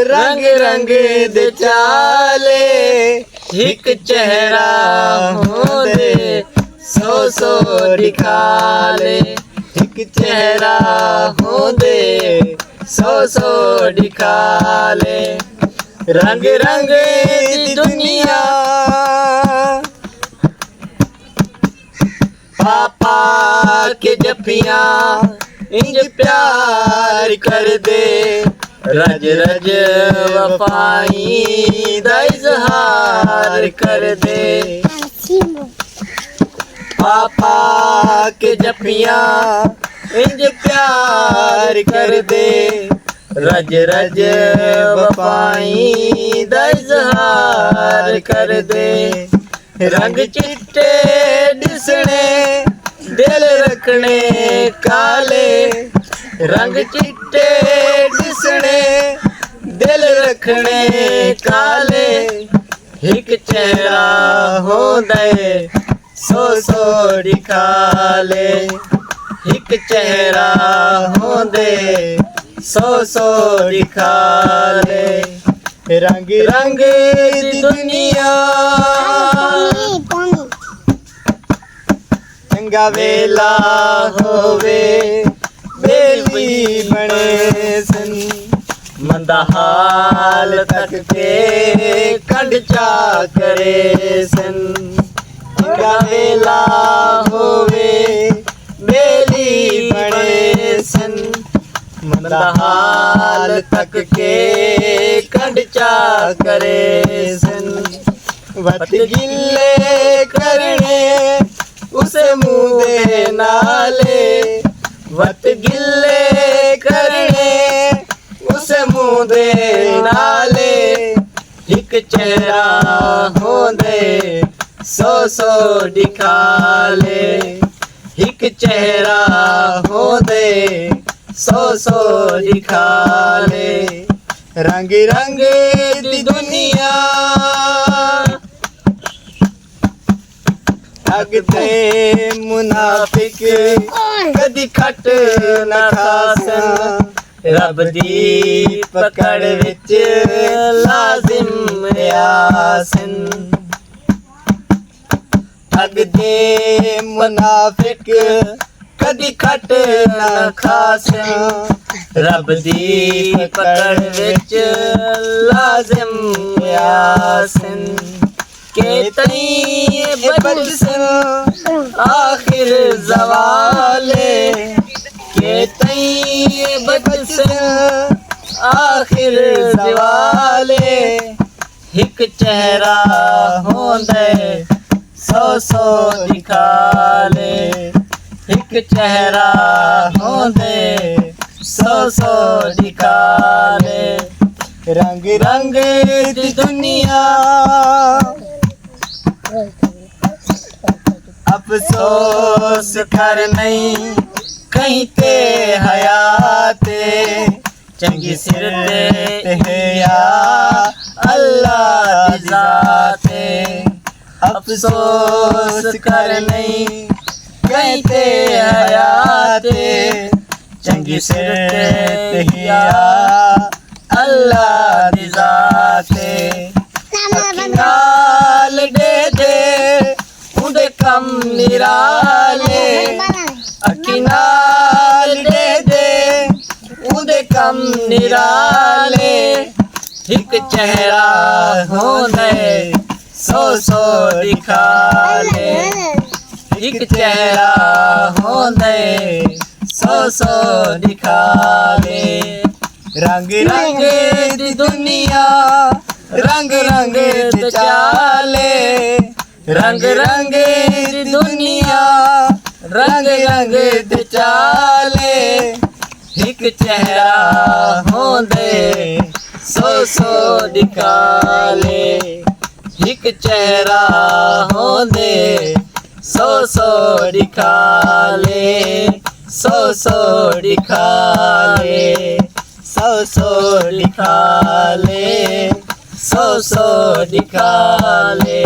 रंग रंग दे चाले एक चेहरा होंदे सौ सौ दिखाले एक चेहरा होंदे सौ सौ दिखाले रंग रंग दी दुनिया पापा के जफियां इंज प्यार कर दे रज रज वफाई दा इजहार कर दे पापा के जफियां इंज प्यार कर दे रज रज वफाई दा इजहार कर दे रंग चिट्टे दिसने दिल रखने काले रंग चिट्टे दिसने दिल रखने काले एक चेहरा होंदे सौ सौ दिखाले एक चेहरा होंदे सौ सौ दिखाले रंग रंग दी दुनिया चंगा वेला होवे बेली बने सन मंदा हाल तक के कंड चा करे सन चंगा वेला होवे बेली बने सन मंदा हाल तक के कंड चा करे सन वत गिले करने उसे मुँह दे नाले वत गिले करने उसे मुँह दे नाले एक चेहरा होंदे सौ सौ दिखाले एक चेहरा होंदे सौ सौ दिखाले रंग रंग दी दुनिया अगते मुनाफिक कदी खट न खासन रब दी पकड़ विच लाजिम यासन अगते मुनाफिक कदी खट न खासन रब दी पकड़ विच लाजिम यासन के तई बचसन आखिर जवाले के तई बचसन आखिर जवाले एक चेहरा होंदे सौ सौ दिखाले एक चेहरा होंदे सौ सौ दिखाले रंग रंग दी दुनिया अफसोस कर नहीं कहीं ते हयाते चंगी सिर ते है या अल्लाह दी ज़ाते अफसोस कर नहीं कहीं ते हयाते चंगी सिर ते है या अल्लाह दी ज़ाते नाल दे दे उदे कम निराले अखी नाल दे दे उदे कम निराले एक चेहरा होंदे सौ सौ दिखाले एक चेहरा होंदे सौ सौ दिखाले रंग रंग दी दुनिया रंग रंग दे चाले रंग रंग दी दुनिया रंग रंग दे चाले एक चेहरा होंदे सौ सौ दिखाले एक चेहरा होंदे सौ सौ दिखाले सौ सौ दिखाले सौ सौ दिखाले सौ सौ दिखाले।